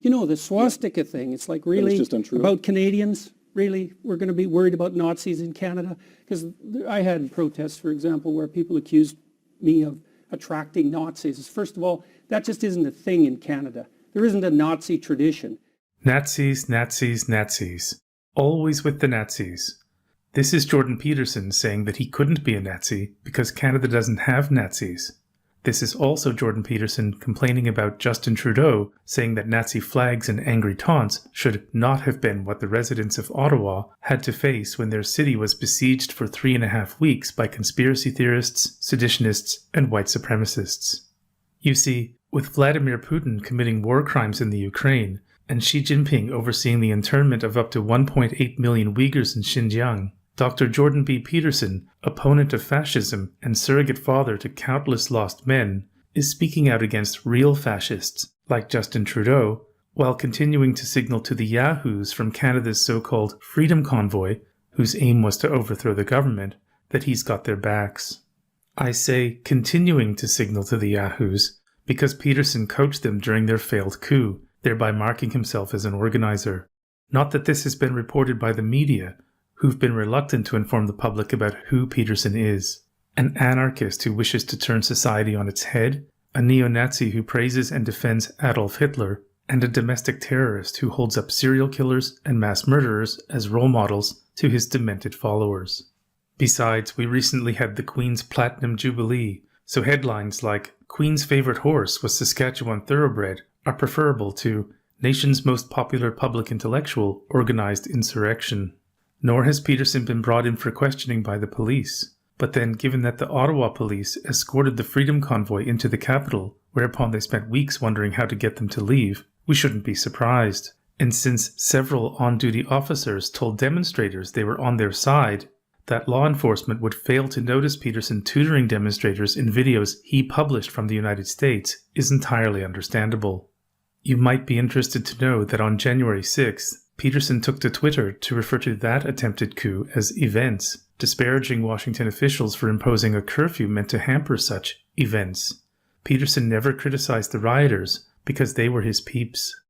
You know, the swastika thing, it's like really just untrue. About Canadians. Really, we're going to be worried about Nazis in Canada? Because I had protests, for example, where people accused me of attracting Nazis. First of all, that just isn't a thing in Canada. There isn't a Nazi tradition. Nazis, Nazis, Nazis. Always with the Nazis. This is Jordan Peterson saying that he couldn't be a Nazi because Canada doesn't have Nazis. This is also Jordan Peterson complaining about Justin Trudeau, saying that Nazi flags and angry taunts should not have been what the residents of Ottawa had to face when their city was besieged for 3.5 weeks by conspiracy theorists, seditionists, and white supremacists. You see, with Vladimir Putin committing war crimes in the Ukraine, and Xi Jinping overseeing the internment of up to 1.8 million Uyghurs in Xinjiang, Dr. Jordan B. Peterson, opponent of fascism and surrogate father to countless lost men, is speaking out against real fascists, like Justin Trudeau, while continuing to signal to the yahoos from Canada's so-called Freedom Convoy, whose aim was to overthrow the government, that he's got their backs. I say continuing to signal to the yahoos because Peterson coached them during their failed coup, thereby marking himself as an organizer. Not that this has been reported by the media, who've been reluctant to inform the public about who Peterson is. An anarchist who wishes to turn society on its head, a neo-Nazi who praises and defends Adolf Hitler, and a domestic terrorist who holds up serial killers and mass murderers as role models to his demented followers. Besides, we recently had the Queen's Platinum Jubilee, so headlines like Queen's favorite horse was Saskatchewan Thoroughbred are preferable to nation's most popular public intellectual organized insurrection. Nor has Peterson been brought in for questioning by the police. But then, given that the Ottawa police escorted the Freedom Convoy into the capital, whereupon they spent weeks wondering how to get them to leave, we shouldn't be surprised. And since several on-duty officers told demonstrators they were on their side, that law enforcement would fail to notice Peterson tutoring demonstrators in videos he published from the United States is entirely understandable. You might be interested to know that on January 6th, Peterson took to Twitter to refer to that attempted coup as events, disparaging Washington officials for imposing a curfew meant to hamper such events. Peterson never criticized the rioters because they were his peeps.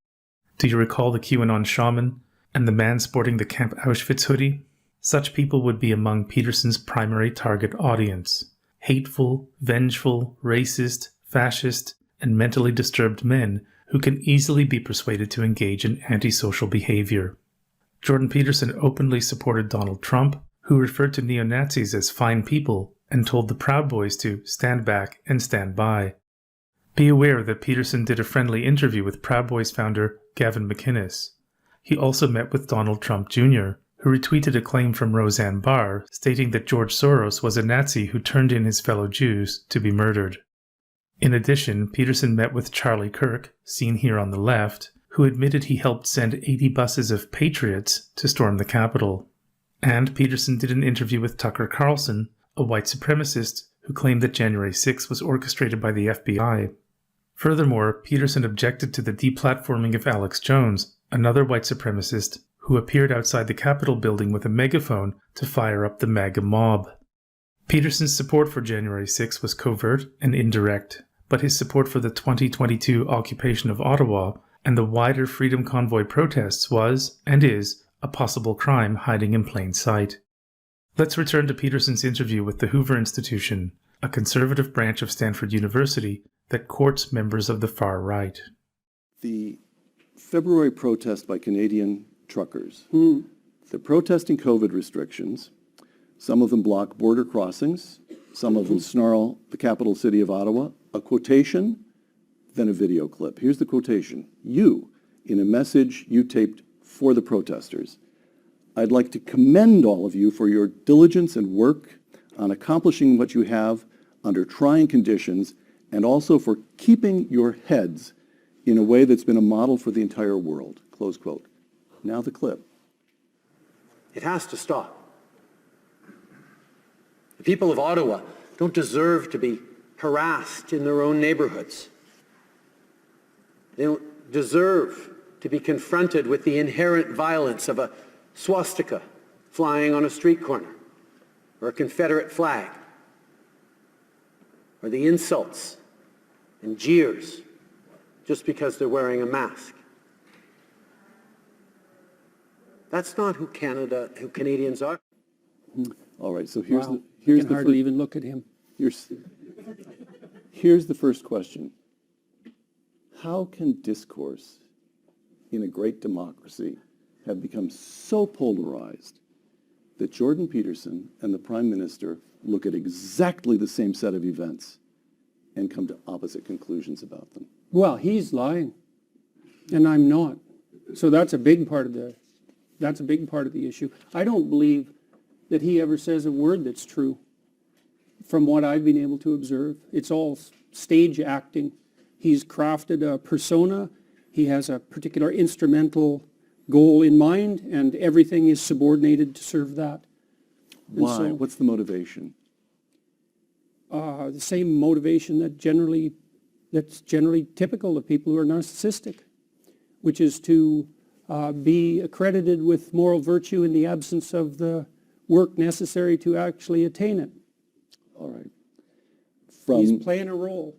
Do you recall the QAnon shaman and the man sporting the Camp Auschwitz hoodie? Such people would be among Peterson's primary target audience. Hateful, vengeful, racist, fascist, and mentally disturbed men who can easily be persuaded to engage in antisocial behavior. Jordan Peterson openly supported Donald Trump, who referred to neo-Nazis as fine people and told the Proud Boys to stand back and stand by. Be aware that Peterson did a friendly interview with Proud Boys founder Gavin McInnes. He also met with Donald Trump Jr., who retweeted a claim from Roseanne Barr stating that George Soros was a Nazi who turned in his fellow Jews to be murdered. In addition, Peterson met with Charlie Kirk, seen here on the left, who admitted he helped send 80 buses of patriots to storm the Capitol. And Peterson did an interview with Tucker Carlson, a white supremacist who claimed that January 6 was orchestrated by the FBI. Furthermore, Peterson objected to the deplatforming of Alex Jones, another white supremacist who appeared outside the Capitol building with a megaphone to fire up the MAGA mob. Peterson's support for January 6 was covert and indirect, but his support for the 2022 occupation of Ottawa and the wider Freedom Convoy protests was, and is, a possible crime hiding in plain sight. Let's return to Peterson's interview with the Hoover Institution, a conservative branch of Stanford University that courts members of the far right. The February protest by Canadian truckers. They're protesting COVID restrictions. Some of them block border crossings. Some of them snarl the capital city of Ottawa. A quotation, then a video clip. Here's the quotation. You, in a message you taped for the protesters, I'd like to commend all of you for your diligence and work on accomplishing what you have under trying conditions and also for keeping your heads in a way that's been a model for the entire world. Close quote. Now the clip. It has to stop. The people of Ottawa don't deserve to be harassed in their own neighborhoods. They don't deserve to be confronted with the inherent violence of a swastika flying on a street corner, or a Confederate flag, or the insults and jeers just because they're wearing a mask. That's not who Canadians are. All right, so Wow. here's I can hardly even look at him. here's the first question. How can discourse in a great democracy have become so polarized that Jordan Peterson and the Prime Minister look at exactly the same set of events and come to opposite conclusions about them? Well, he's lying, and I'm not. So that's a big part of the issue. I don't believe that he ever says a word that's true. From what I've been able to observe, it's all stage acting. He's crafted a persona. He has a particular instrumental goal in mind, and everything is subordinated to serve that. And Why? so, What's the motivation? the same motivation that's generally typical of people who are narcissistic, which is to be accredited with moral virtue in the absence of the work necessary to actually attain it. All right. He's playing a role.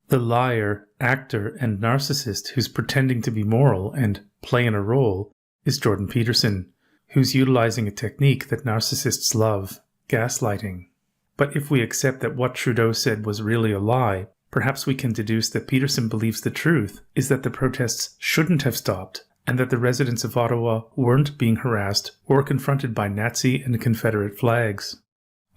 The liar, actor, and narcissist who's pretending to be moral and playing a role is Jordan Peterson, who's utilizing a technique that narcissists love, gaslighting. But if we accept that what Trudeau said was really a lie, perhaps we can deduce that Peterson believes the truth is that the protests shouldn't have stopped, and that the residents of Ottawa weren't being harassed or confronted by Nazi and Confederate flags.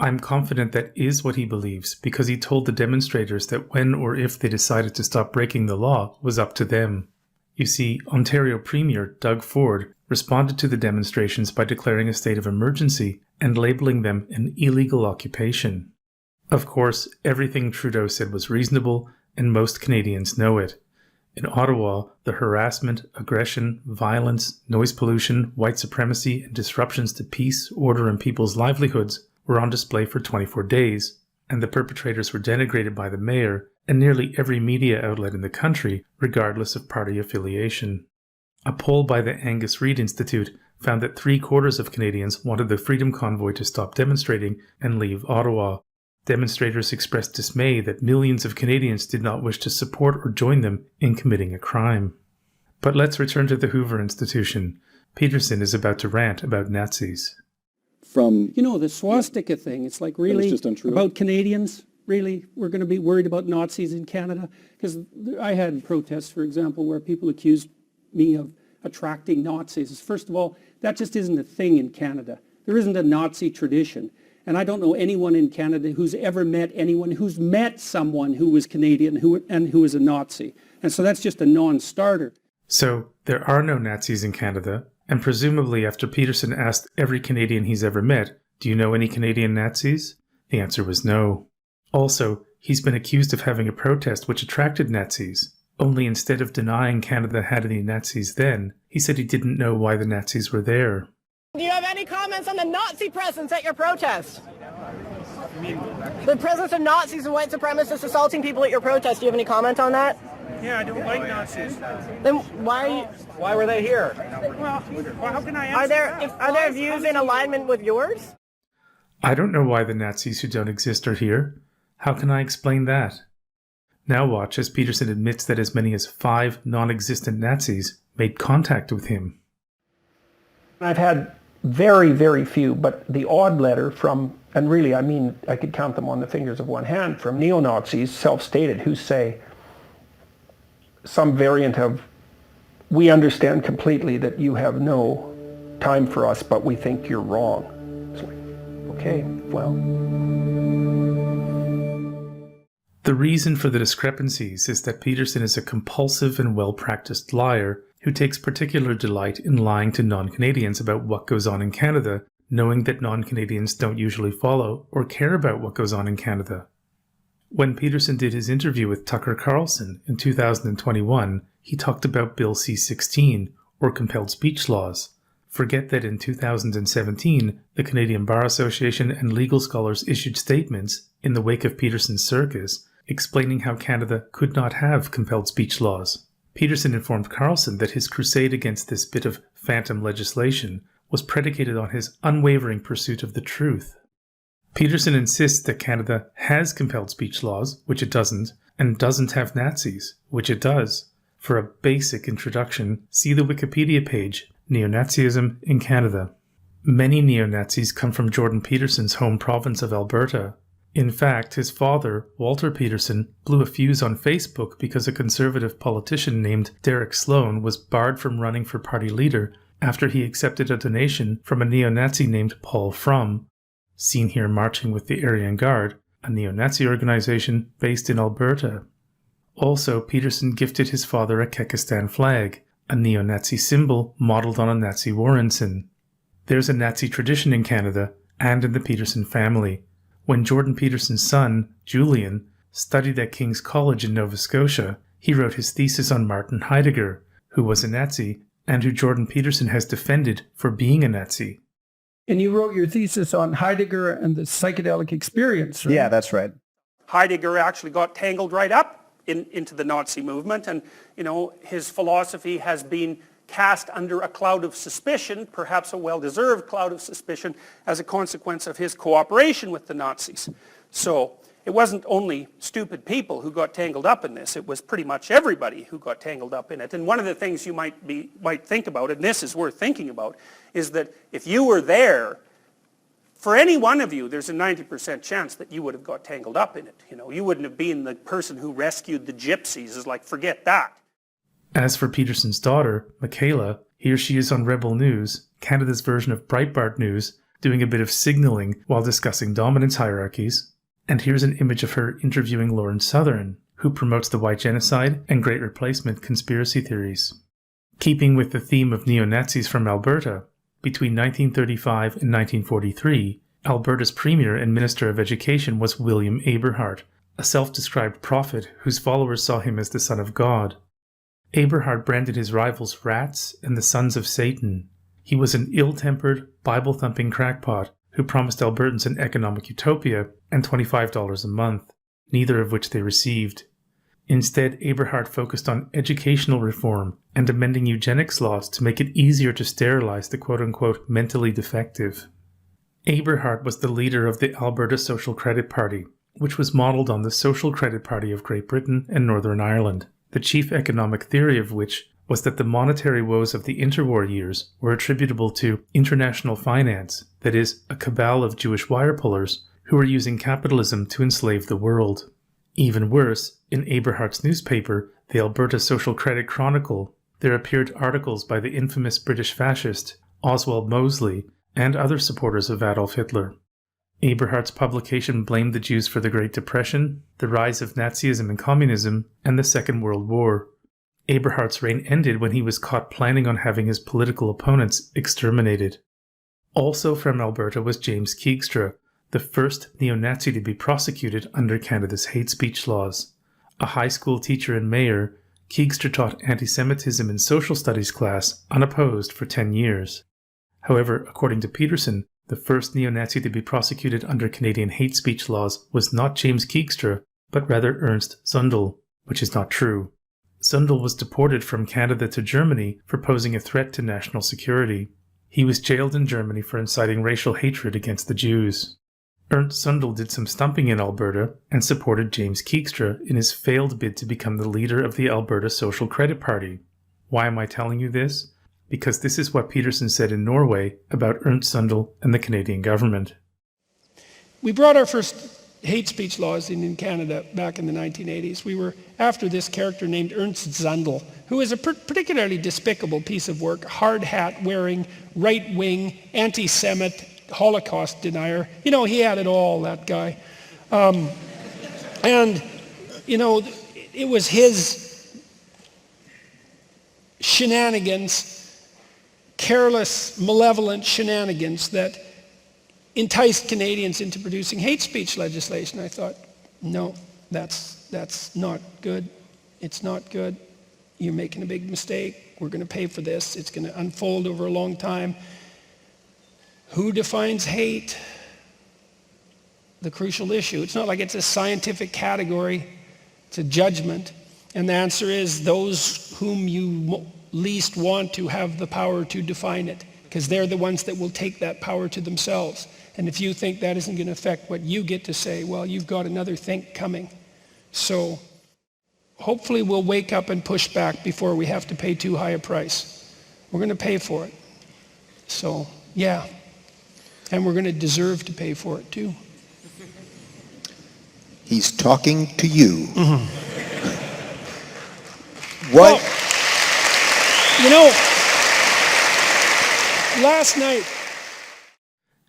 I'm confident that is what he believes, because he told the demonstrators that when or if they decided to stop breaking the law was up to them. You see, Ontario Premier Doug Ford responded to the demonstrations by declaring a state of emergency and labeling them an illegal occupation. Of course, everything Trudeau said was reasonable, and most Canadians know it. In Ottawa, the harassment, aggression, violence, noise pollution, white supremacy, and disruptions to peace, order, and people's livelihoods were on display for 24 days, and the perpetrators were denigrated by the mayor and nearly every media outlet in the country, regardless of party affiliation. A poll by the Angus Reid Institute found that 3/4 of Canadians wanted the Freedom Convoy to stop demonstrating and leave Ottawa. Demonstrators expressed dismay that millions of Canadians did not wish to support or join them in committing a crime. But let's return to the Hoover Institution. Peterson is about to rant about Nazis. The swastika thing, it's like really just untrue. about Canadians. Really, we're going to be worried about Nazis in Canada? Because I had protests, for example, where people accused me of attracting Nazis. First of all, that just isn't a thing in Canada. There isn't a Nazi tradition. And I don't know anyone in Canada who's ever met anyone who's met someone who was Canadian who was a Nazi. And so that's just a non-starter. So, there are no Nazis in Canada, and presumably after Peterson asked every Canadian he's ever met, "Do you know any Canadian Nazis?" the answer was no. Also, he's been accused of having a protest which attracted Nazis, only instead of denying Canada had any Nazis then, he said he didn't know why the Nazis were there. Do you have any comments on the Nazi presence at your protest? The presence of Nazis and white supremacists assaulting people at your protest, do you have any comment on that? Yeah, I don't like Nazis. Then why were they here? Well, how can I answer Are their views in alignment with yours? I don't know why the Nazis who don't exist are here. How can I explain that? Now watch as Peterson admits that as many as 5 non-existent Nazis made contact with him. I've had very, very few, but the odd letter from, and really I mean I could count them on the fingers of one hand, from neo-Nazis, self-stated, who say some variant of, "We understand completely that you have no time for us, but we think you're wrong." It's like, okay, well. The reason for the discrepancies is that Peterson is a compulsive and well-practiced liar who takes particular delight in lying to non-Canadians about what goes on in Canada, knowing that non-Canadians don't usually follow or care about what goes on in Canada. When Peterson did his interview with Tucker Carlson in 2021, he talked about Bill C-16, or compelled speech laws. Forget that in 2017, the Canadian Bar Association and legal scholars issued statements in the wake of Peterson's circus explaining how Canada could not have compelled speech laws. Peterson informed Carlson that his crusade against this bit of phantom legislation was predicated on his unwavering pursuit of the truth. Peterson insists that Canada has compelled speech laws, which it doesn't, and doesn't have Nazis, which it does. For a basic introduction, see the Wikipedia page, Neo-Nazism in Canada. Many neo-Nazis come from Jordan Peterson's home province of Alberta. In fact, his father, Walter Peterson, blew a fuse on Facebook because a conservative politician named Derek Sloan was barred from running for party leader after he accepted a donation from a neo-Nazi named Paul Frum, seen here marching with the Aryan Guard, a neo-Nazi organization based in Alberta. Also, Peterson gifted his father a Kekistan flag, a neo-Nazi symbol modeled on a Nazi war ensign. There's a Nazi tradition in Canada and in the Peterson family. When Jordan Peterson's son, Julian, studied at King's College in Nova Scotia, he wrote his thesis on Martin Heidegger, who was a Nazi and who Jordan Peterson has defended for being a Nazi. And you wrote your thesis on Heidegger and the psychedelic experience, right? Yeah, that's right. Heidegger actually got tangled right up into the Nazi movement, and his philosophy has been cast under a cloud of suspicion, perhaps a well-deserved cloud of suspicion, as a consequence of his cooperation with the Nazis. So it wasn't only stupid people who got tangled up in this, it was pretty much everybody who got tangled up in it. And one of the things you might think about, and this is worth thinking about, is that if you were there, for any one of you, there's a 90% chance that you would have got tangled up in it. You wouldn't have been the person who rescued the gypsies. It's like, forget that. As for Peterson's daughter, Michaela, here she is on Rebel News, Canada's version of Breitbart News, doing a bit of signaling while discussing dominance hierarchies. And here's an image of her interviewing Lauren Southern, who promotes the white genocide and Great Replacement conspiracy theories. Keeping with the theme of neo-Nazis from Alberta, between 1935 and 1943, Alberta's Premier and Minister of Education was William Aberhart, a self-described prophet whose followers saw him as the Son of God. Aberhart branded his rivals rats and the sons of Satan. He was an ill-tempered, Bible-thumping crackpot who promised Albertans an economic utopia and $25 a month, neither of which they received. Instead, Aberhart focused on educational reform and amending eugenics laws to make it easier to sterilize the quote-unquote mentally defective. Aberhart was the leader of the Alberta Social Credit Party, which was modelled on the Social Credit Party of Great Britain and Northern Ireland, the chief economic theory of which was that the monetary woes of the interwar years were attributable to international finance, that is, a cabal of Jewish wire pullers who were using capitalism to enslave the world. Even worse, in Aberhart's newspaper, the Alberta Social Credit Chronicle, there appeared articles by the infamous British fascist Oswald Mosley and other supporters of Adolf Hitler. Aberhart's publication blamed the Jews for the Great Depression, the rise of Nazism and communism, and the Second World War. Aberhart's reign ended when he was caught planning on having his political opponents exterminated. Also from Alberta was James Keegstra, the first neo-Nazi to be prosecuted under Canada's hate speech laws. A high school teacher and mayor, Keegstra taught anti-Semitism in social studies class unopposed for 10 years. However, according to Peterson, the first neo-Nazi to be prosecuted under Canadian hate speech laws was not James Keegstra, but rather Ernst Zundel, which is not true. Zundel was deported from Canada to Germany for posing a threat to national security. He was jailed in Germany for inciting racial hatred against the Jews. Ernst Zundel did some stumping in Alberta and supported James Keegstra in his failed bid to become the leader of the Alberta Social Credit Party. Why am I telling you this? Because this is what Peterson said in Norway about Ernst Zundel and the Canadian government. We brought our first hate speech laws in Canada back in the 1980s. We were after this character named Ernst Zundel, who is a particularly despicable piece of work, hard hat wearing, right-wing, anti-Semite, Holocaust denier. He had it all, that guy. It was his shenanigans, careless, malevolent shenanigans that enticed Canadians into producing hate speech legislation. I thought, no, that's not good. It's not good. You're making a big mistake. We're going to pay for this. It's going to unfold over a long time. Who defines hate? The crucial issue. It's not like it's a scientific category. It's a judgment. And the answer is those whom you least want to have the power to define it, because they're the ones that will take that power to themselves. And if you think that isn't going to affect what you get to say, well, you've got another think coming. So hopefully we'll wake up and push back before we have to pay too high a price. We're going to pay for it. So, yeah. And we're going to deserve to pay for it, too. He's talking to you. Mm-hmm. What? Well, you know, last night...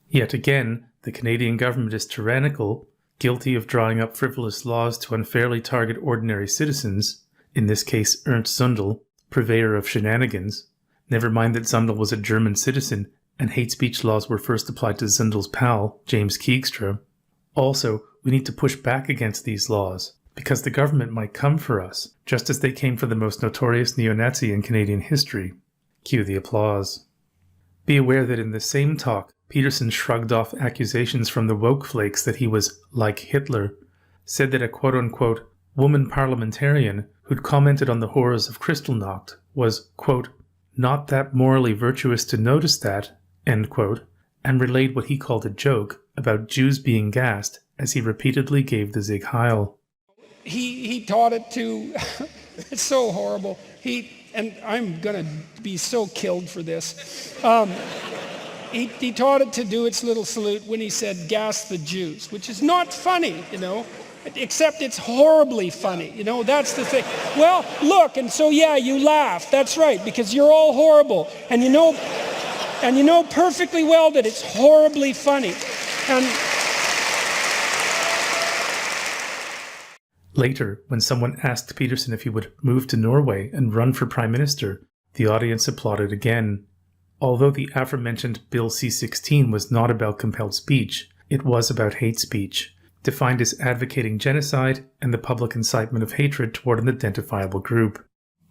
Yet again, the Canadian government is tyrannical, guilty of drawing up frivolous laws to unfairly target ordinary citizens, in this case Ernst Zundel, purveyor of shenanigans. Never mind that Zundel was a German citizen, and hate speech laws were first applied to Zundel's pal, James Keegstra. Also, we need to push back against these laws, because the government might come for us, just as they came for the most notorious neo-Nazi in Canadian history. Cue the applause. Be aware that in the same talk, Peterson shrugged off accusations from the woke flakes that he was like Hitler, said that a quote-unquote woman parliamentarian who'd commented on the horrors of Kristallnacht was, quote, not that morally virtuous to notice that, end quote, and relayed what he called a joke about Jews being gassed as he repeatedly gave the Sieg Heil. He taught it to, it's so horrible. And I'm going to be so killed for this. He taught it to do its little salute when he said, gas the Jews, which is not funny, you know, except it's horribly funny, you know, that's the thing. Well, look, and so yeah, you laugh, that's right, because you're all horrible, and you know perfectly well that it's horribly funny. And later, when someone asked Peterson if he would move to Norway and run for Prime Minister, the audience applauded again. Although the aforementioned Bill C-16 was not about compelled speech, it was about hate speech, defined as advocating genocide and the public incitement of hatred toward an identifiable group.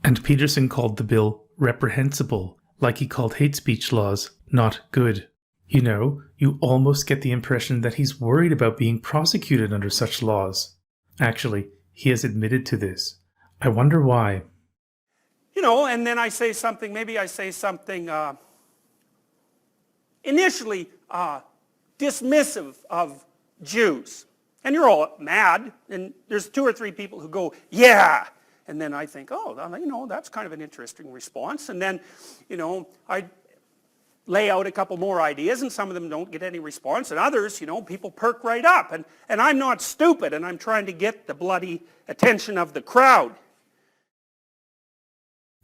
And Peterson called the bill reprehensible, like he called hate speech laws not good. You know, you almost get the impression that he's worried about being prosecuted under such laws. Actually, he has admitted to this. I wonder why. You know, and then I say something, initially dismissive of Jews. And you're all mad, and there's 2 or 3 people who go, yeah! And then I think, oh, you know, that's kind of an interesting response. And then, you know, I lay out a couple more ideas, and some of them don't get any response, and others, you know, people perk right up. And I'm not stupid, and I'm trying to get the bloody attention of the crowd.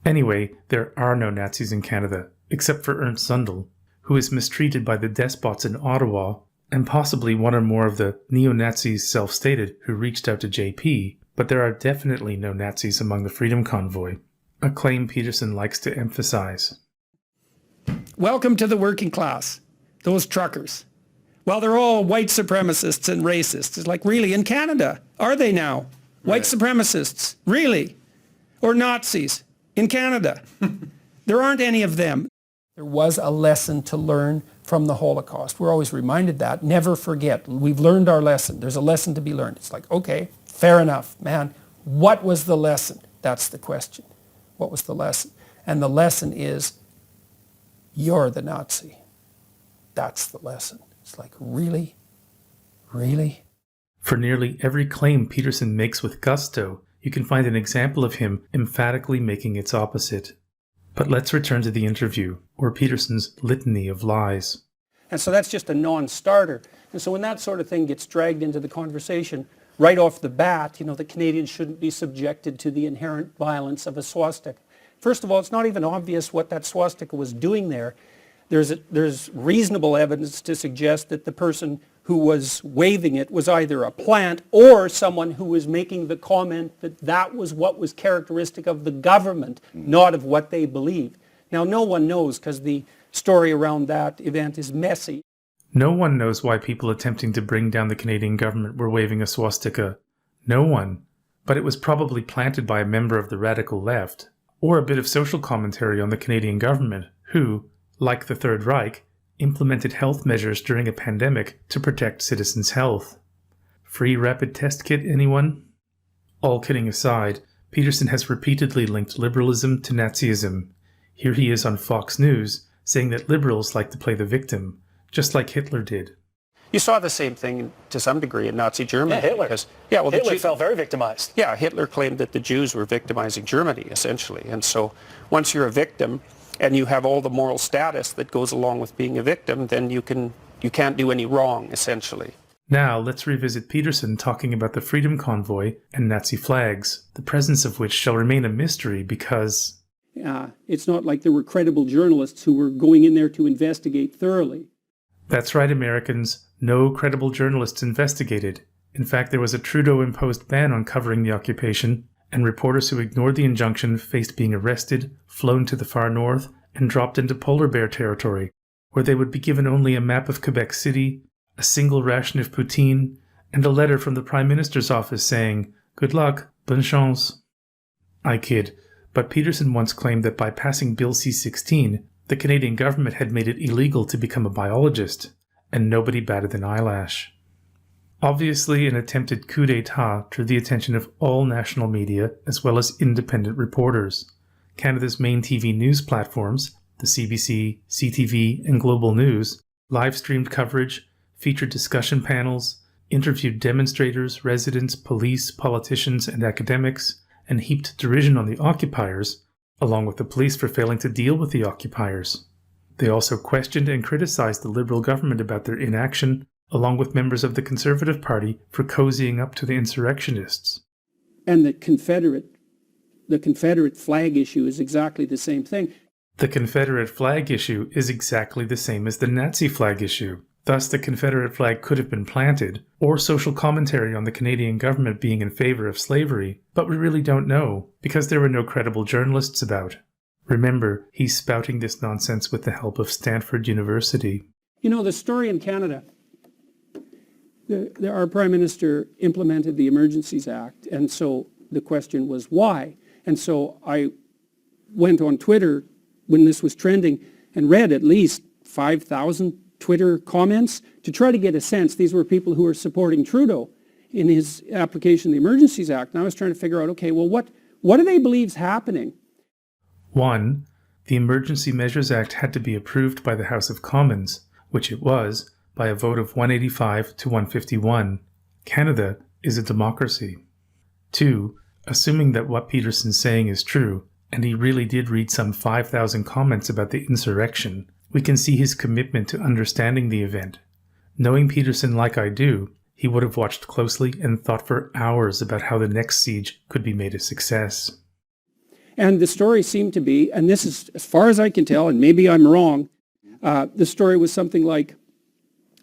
Anyway, there are no Nazis in Canada, except for Ernst Zundel, who is mistreated by the despots in Ottawa, and possibly one or more of the neo-Nazis self-stated who reached out to JP, but there are definitely no Nazis among the Freedom Convoy, a claim Peterson likes to emphasize. Welcome to the working class, those truckers. Well, they're all white supremacists and racists. It's like, really, in Canada? Are they now? White supremacists? Really? Or Nazis? In Canada? There aren't any of them. There was a lesson to learn from the Holocaust. We're always reminded that. Never forget. We've learned our lesson. There's a lesson to be learned. It's like, okay, fair enough, man. What was the lesson? That's the question. What was the lesson? And the lesson is, you're the Nazi. That's the lesson. It's like, really? Really? For nearly every claim Peterson makes with gusto, you can find an example of him emphatically making its opposite. But let's return to the interview, or Peterson's litany of lies. And so that's just a non-starter. And so when that sort of thing gets dragged into the conversation, right off the bat, you know, the Canadians shouldn't be subjected to the inherent violence of a swastika. First of all, it's not even obvious what that swastika was doing there. There's reasonable evidence to suggest that the person who was waving it was either a plant or someone who was making the comment that that was what was characteristic of the government, not of what they believed. Now, no one knows because the story around that event is messy. No one knows why people attempting to bring down the Canadian government were waving a swastika. No one. But it was probably planted by a member of the radical left, or a bit of social commentary on the Canadian government, who, like the Third Reich, implemented health measures during a pandemic to protect citizens' health. Free rapid test kit, anyone? All kidding aside, Peterson has repeatedly linked liberalism to Nazism. Here he is on Fox News, saying that liberals like to play the victim, just like Hitler did. You saw the same thing to some degree in Nazi Germany. Yeah, Hitler. Hitler felt very victimized. Yeah, Hitler claimed that the Jews were victimizing Germany, essentially. And so once you're a victim, and you have all the moral status that goes along with being a victim, then you can't do any wrong, essentially. Now, let's revisit Peterson talking about the Freedom Convoy and Nazi flags, the presence of which shall remain a mystery because... It's not like there were credible journalists who were going in there to investigate thoroughly. That's right, Americans. No credible journalists investigated. In fact, there was a Trudeau-imposed ban on covering the occupation, and reporters who ignored the injunction faced being arrested, flown to the far north, and dropped into polar bear territory, where they would be given only a map of Quebec City, a single ration of poutine, and a letter from the Prime Minister's office saying, "Good luck, bonne chance." I kid, but Peterson once claimed that by passing Bill C-16, the Canadian government had made it illegal to become a biologist, and nobody batted an eyelash. Obviously, an attempted coup d'etat drew the attention of all national media as well as independent reporters. Canada's main TV news platforms, the CBC, CTV, and Global News, live-streamed coverage, featured discussion panels, interviewed demonstrators, residents, police, politicians, and academics, and heaped derision on the occupiers, along with the police for failing to deal with the occupiers. They also questioned and criticized the Liberal government about their inaction, along with members of the Conservative Party for cozying up to the insurrectionists. And the Confederate flag issue is exactly the same thing. The Confederate flag issue is exactly the same as the Nazi flag issue. Thus, the Confederate flag could have been planted, or social commentary on the Canadian government being in favor of slavery, but we really don't know, because there were no credible journalists about. Remember, he's spouting this nonsense with the help of Stanford University. You know, the story in Canada, our Prime Minister implemented the Emergencies Act, and so the question was why? And so I went on Twitter when this was trending and read at least 5,000 Twitter comments to try to get a sense. These were people who were supporting Trudeau in his application of the Emergencies Act. And I was trying to figure out, okay, well, what do they believe is happening? 1. The Emergency Measures Act had to be approved by the House of Commons, which it was, by a vote of 185 to 151. Canada is a democracy. 2. Assuming that what Peterson's saying is true, and he really did read some 5,000 comments about the insurrection, we can see his commitment to understanding the event. Knowing Peterson like I do, he would have watched closely and thought for hours about how the next siege could be made a success. And the story seemed to be, and this is as far as I can tell, and maybe I'm wrong, the story was something like,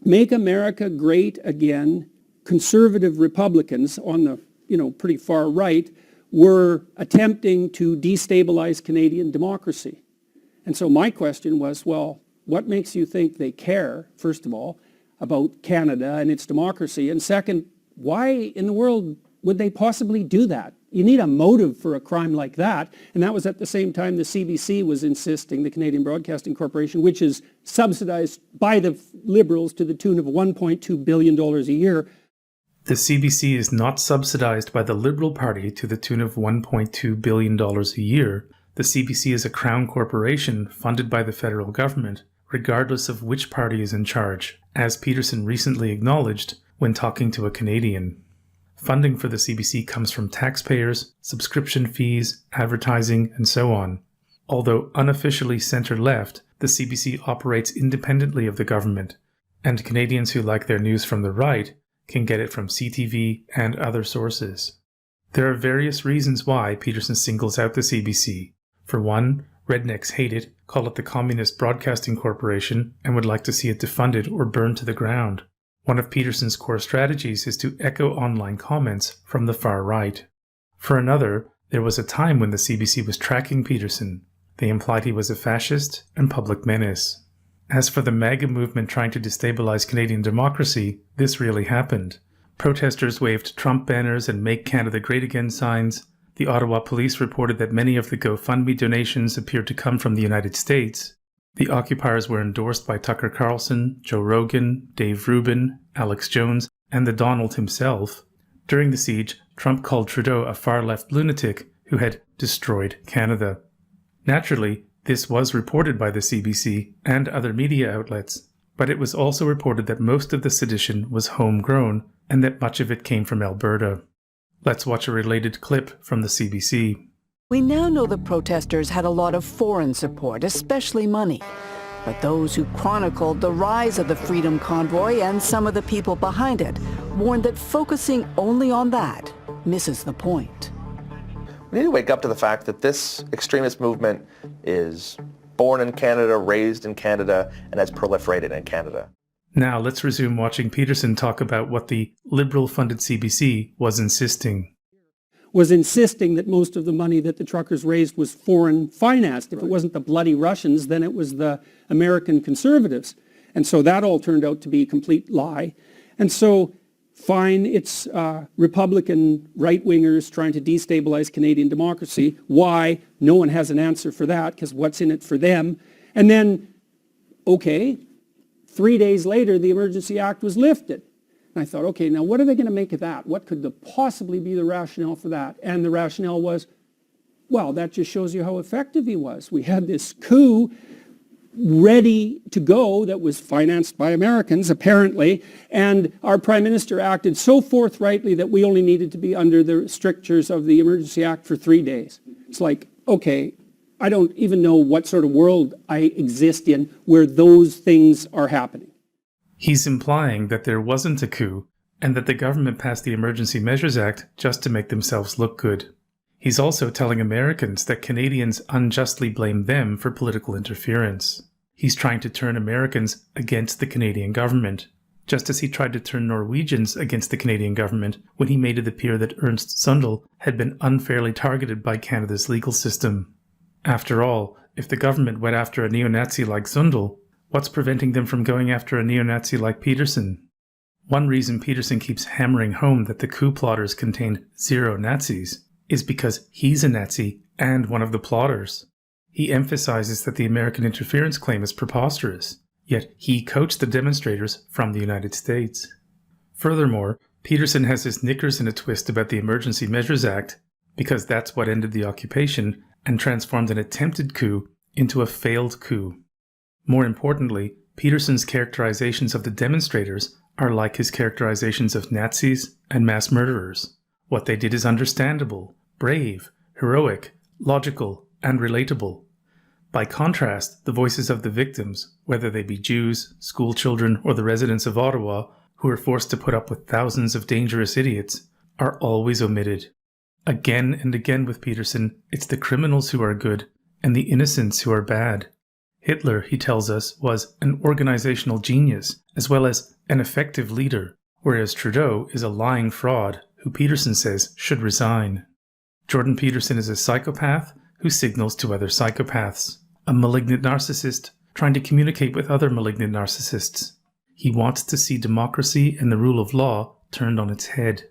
"Make America Great Again." Conservative Republicans on the pretty far right were attempting to destabilize Canadian democracy. And so my question was, well, what makes you think they care, first of all, about Canada and its democracy? And second, why in the world would they possibly do that? You need a motive for a crime like that. And that was at the same time the CBC was insisting, the Canadian Broadcasting Corporation, which is subsidized by the Liberals to the tune of $1.2 billion a year. The CBC is not subsidized by the Liberal Party to the tune of $1.2 billion a year. The CBC is a crown corporation funded by the federal government, regardless of which party is in charge, as Peterson recently acknowledged when talking to a Canadian. Funding for the CBC comes from taxpayers, subscription fees, advertising, and so on. Although unofficially centre-left, the CBC operates independently of the government, and Canadians who like their news from the right can get it from CTV and other sources. There are various reasons why Peterson singles out the CBC. For one, rednecks hate it, call it the Communist Broadcasting Corporation, and would like to see it defunded or burned to the ground. One of Peterson's core strategies is to echo online comments from the far right. For another, there was a time when the CBC was tracking Peterson. They implied he was a fascist and public menace. As for the MAGA movement trying to destabilize Canadian democracy, this really happened. Protesters waved Trump banners and Make Canada Great Again signs. The Ottawa police reported that many of the GoFundMe donations appeared to come from the United States. The occupiers were endorsed by Tucker Carlson, Joe Rogan, Dave Rubin, Alex Jones, and the Donald himself. During the siege, Trump called Trudeau a far-left lunatic who had destroyed Canada. Naturally, this was reported by the CBC and other media outlets, but it was also reported that most of the sedition was homegrown and that much of it came from Alberta. Let's watch a related clip from the CBC. We now know the protesters had a lot of foreign support, especially money. But those who chronicled the rise of the Freedom Convoy and some of the people behind it warned that focusing only on that misses the point. We need to wake up to the fact that this extremist movement is born in Canada, raised in Canada, and has proliferated in Canada. Now let's resume watching Peterson talk about what the Liberal-funded CBC was insisting that most of the money that the truckers raised was foreign financed. If it wasn't the bloody Russians, then it was the American conservatives. And so that all turned out to be a complete lie. And so, fine, it's Republican right-wingers trying to destabilize Canadian democracy. Why? No one has an answer for that, because what's in it for them? And then, okay, 3 days later, the Emergency Act was lifted. And I thought, okay, now what are they going to make of that? What could possibly be the rationale for that? And the rationale was, well, that just shows you how effective he was. We had this coup ready to go that was financed by Americans, apparently, and our Prime Minister acted so forthrightly that we only needed to be under the strictures of the Emergency Act for 3 days. It's like, okay, I don't even know what sort of world I exist in where those things are happening. He's implying that there wasn't a coup and that the government passed the Emergency Measures Act just to make themselves look good. He's also telling Americans that Canadians unjustly blame them for political interference. He's trying to turn Americans against the Canadian government, just as he tried to turn Norwegians against the Canadian government when he made it appear that Ernst Sundal had been unfairly targeted by Canada's legal system. After all, if the government went after a neo-Nazi like Sundal, what's preventing them from going after a neo-Nazi like Peterson? One reason Peterson keeps hammering home that the coup plotters contained 0 Nazis is because he's a Nazi and one of the plotters. He emphasizes that the American interference claim is preposterous, yet he coached the demonstrators from the United States. Furthermore, Peterson has his knickers in a twist about the Emergency Measures Act because that's what ended the occupation and transformed an attempted coup into a failed coup. More importantly, Peterson's characterizations of the demonstrators are like his characterizations of Nazis and mass murderers. What they did is understandable, brave, heroic, logical, and relatable. By contrast, the voices of the victims, whether they be Jews, school children, or the residents of Ottawa, who are forced to put up with thousands of dangerous idiots, are always omitted. Again and again with Peterson, it's the criminals who are good and the innocents who are bad. Hitler, he tells us, was an organizational genius, as well as an effective leader, whereas Trudeau is a lying fraud who Peterson says should resign. Jordan Peterson is a psychopath who signals to other psychopaths, a malignant narcissist trying to communicate with other malignant narcissists. He wants to see democracy and the rule of law turned on its head.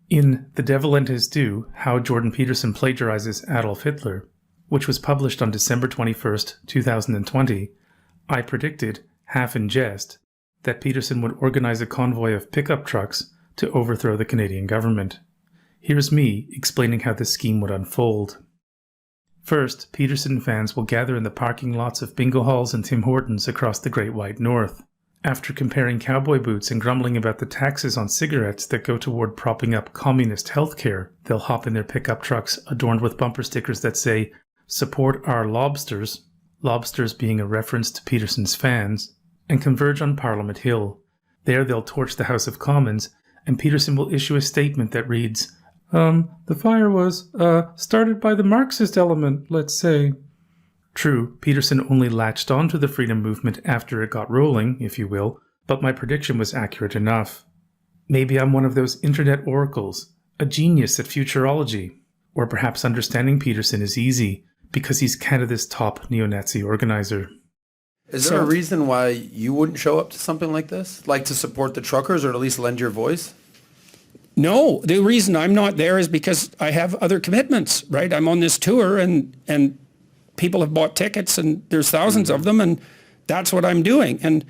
In The Devil and His Due, How Jordan Peterson Plagiarizes Adolf Hitler, which was published on December 21st, 2020, I predicted, half in jest, that Peterson would organize a convoy of pickup trucks to overthrow the Canadian government. Here's me explaining how this scheme would unfold. First, Peterson fans will gather in the parking lots of bingo halls and Tim Hortons across the Great White North. After comparing cowboy boots and grumbling about the taxes on cigarettes that go toward propping up communist healthcare, they'll hop in their pickup trucks adorned with bumper stickers that say, "Support our lobsters," lobsters being a reference to Peterson's fans, and converge on Parliament Hill. There they'll torch the House of Commons, and Peterson will issue a statement that reads, the fire was, started by the Marxist element, let's say. True, Peterson only latched onto the freedom movement after it got rolling, if you will, but my prediction was accurate enough. Maybe I'm one of those internet oracles, a genius at futurology, or perhaps understanding Peterson is easy, because he's Canada's top neo-Nazi organizer. Is there a reason why you wouldn't show up to something like this? Like to support the truckers or at least lend your voice? No, the reason I'm not there is because I have other commitments, right? I'm on this tour and people have bought tickets and there's thousands of them and that's what I'm doing. And,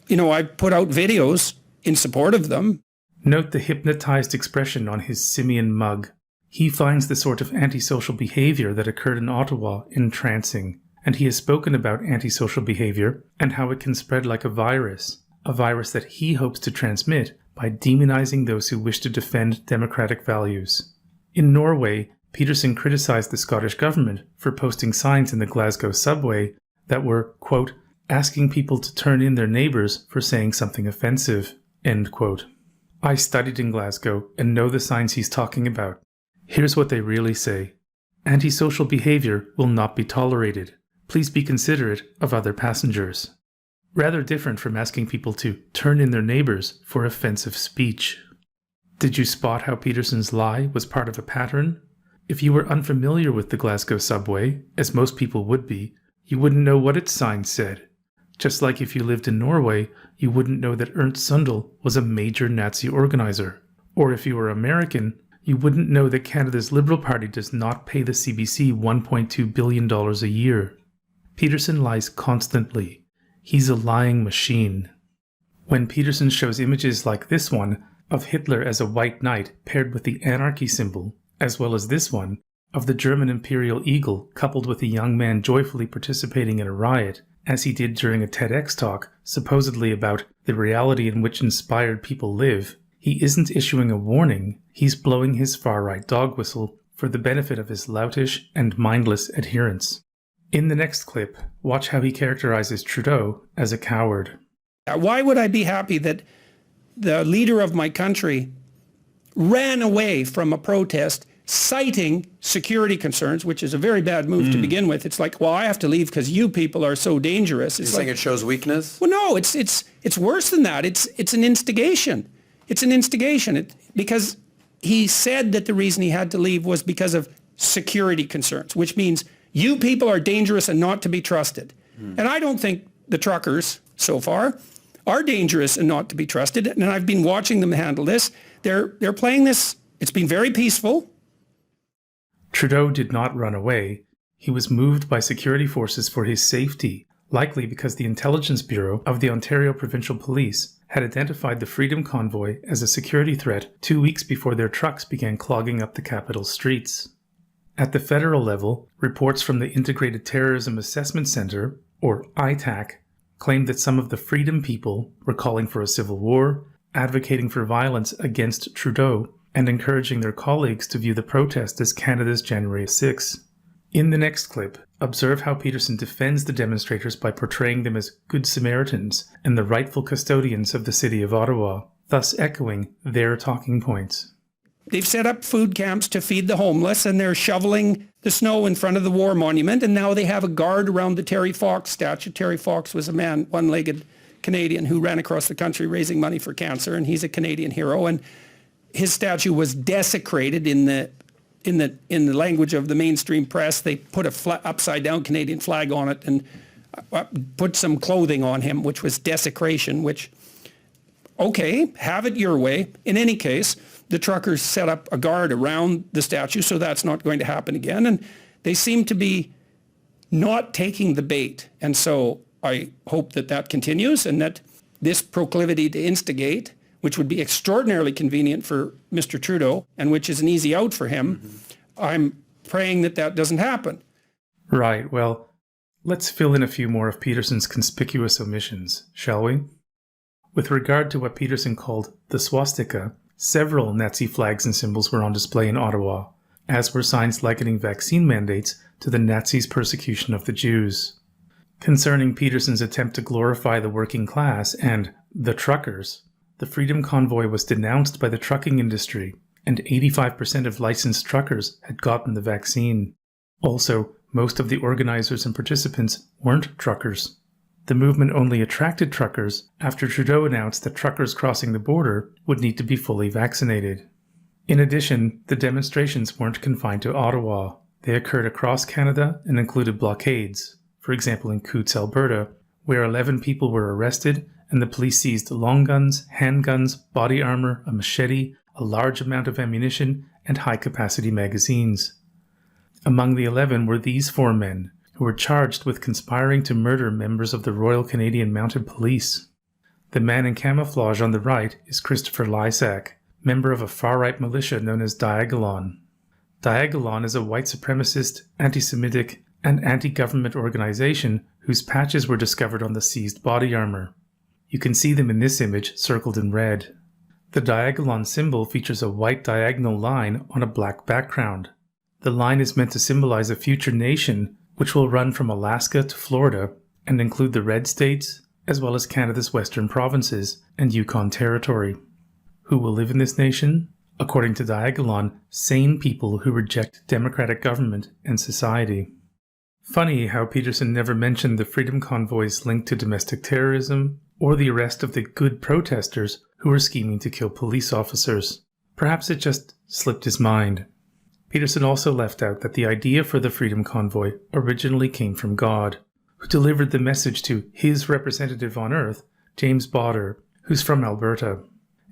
you know, I put out videos in support of them. Note the hypnotized expression on his simian mug. He finds the sort of antisocial behavior that occurred in Ottawa entrancing, and he has spoken about antisocial behavior and how it can spread like a virus that he hopes to transmit by demonizing those who wish to defend democratic values. In Norway, Peterson criticized the Scottish government for posting signs in the Glasgow subway that were, quote, asking people to turn in their neighbours for saying something offensive, end quote. I studied in Glasgow and know the signs he's talking about. Here's what they really say. Antisocial behaviour will not be tolerated. Please be considerate of other passengers. Rather different from asking people to turn in their neighbours for offensive speech. Did you spot how Peterson's lie was part of a pattern? If you were unfamiliar with the Glasgow subway, as most people would be, you wouldn't know what its signs said. Just like if you lived in Norway, you wouldn't know that Ernst Sundal was a major Nazi organizer. Or if you were American, you wouldn't know that Canada's Liberal Party does not pay the CBC $1.2 billion a year. Peterson lies constantly. He's a lying machine. When Peterson shows images like this one of Hitler as a white knight paired with the anarchy symbol, as well as this one of the German imperial eagle coupled with a young man joyfully participating in a riot, as he did during a TEDx talk supposedly about the reality in which inspired people live, he isn't issuing a warning, he's blowing his far-right dog whistle for the benefit of his loutish and mindless adherents. In the next clip, watch how he characterizes Trudeau as a coward. Why would I be happy that the leader of my country ran away from a protest citing security concerns, which is a very bad move to begin with? It's like, well, I have to leave because you people are so dangerous. You're saying it shows weakness? Well, no, it's worse than that. It's an instigation. It's an instigation because he said that the reason he had to leave was because of security concerns, which means you people are dangerous and not to be trusted. And I don't think the truckers so far are dangerous and not to be trusted. And I've been watching them handle this. They're playing this. It's been very peaceful. Trudeau did not run away. He was moved by security forces for his safety, likely because the Intelligence Bureau of the Ontario Provincial Police had identified the Freedom Convoy as a security threat 2 weeks before their trucks began clogging up the capital's streets. At the federal level, reports from the Integrated Terrorism Assessment Centre, or ITAC, claimed that some of the Freedom people were calling for a civil war, advocating for violence against Trudeau, and encouraging their colleagues to view the protest as Canada's January 6. In the next clip, observe how Peterson defends the demonstrators by portraying them as Good Samaritans and the rightful custodians of the city of Ottawa, thus echoing their talking points. They've set up food camps to feed the homeless, and they're shoveling the snow in front of the war monument, and now they have a guard around the Terry Fox statue. Terry Fox was a man, one-legged Canadian, who ran across the country raising money for cancer, and he's a Canadian hero, and his statue was desecrated in the language of the mainstream press. They put a upside-down Canadian flag on it and put some clothing on him, which was desecration, which, okay, have it your way. In any case, the truckers set up a guard around the statue, so that's not going to happen again. And they seem to be not taking the bait. And so I hope that that continues and that this proclivity to instigate, which would be extraordinarily convenient for Mr. Trudeau and which is an easy out for him, I'm praying that that doesn't happen. Right, well, let's fill in a few more of Peterson's conspicuous omissions, shall we? With regard to what Peterson called the swastika, several Nazi flags and symbols were on display in Ottawa, as were signs likening vaccine mandates to the Nazis' persecution of the Jews. Concerning Peterson's attempt to glorify the working class and the truckers, the Freedom Convoy was denounced by the trucking industry, and 85% of licensed truckers had gotten the vaccine. Also, most of the organizers and participants weren't truckers. The movement only attracted truckers after Trudeau announced that truckers crossing the border would need to be fully vaccinated. In addition, the demonstrations weren't confined to Ottawa. They occurred across Canada and included blockades, for example in Coups, Alberta, where 11 people were arrested and the police seized long guns, handguns, body armor, a machete, a large amount of ammunition, and high-capacity magazines. Among the 11 were these 4 men, who were charged with conspiring to murder members of the Royal Canadian Mounted Police. The man in camouflage on the right is Christopher Lysak, member of a far-right militia known as Diagolon. Diagolon is a white supremacist, anti-Semitic, and anti-government organization whose patches were discovered on the seized body armor. You can see them in this image circled in red. The Diagolon symbol features a white diagonal line on a black background. The line is meant to symbolize a future nation which will run from Alaska to Florida and include the red states, as well as Canada's western provinces and Yukon Territory. Who will live in this nation? According to Diagolon, sane people who reject democratic government and society. Funny how Peterson never mentioned the Freedom Convoys linked to domestic terrorism, or the arrest of the good protesters who were scheming to kill police officers. Perhaps it just slipped his mind. Peterson also left out that the idea for the Freedom Convoy originally came from God, who delivered the message to his representative on Earth, James Botter, who's from Alberta.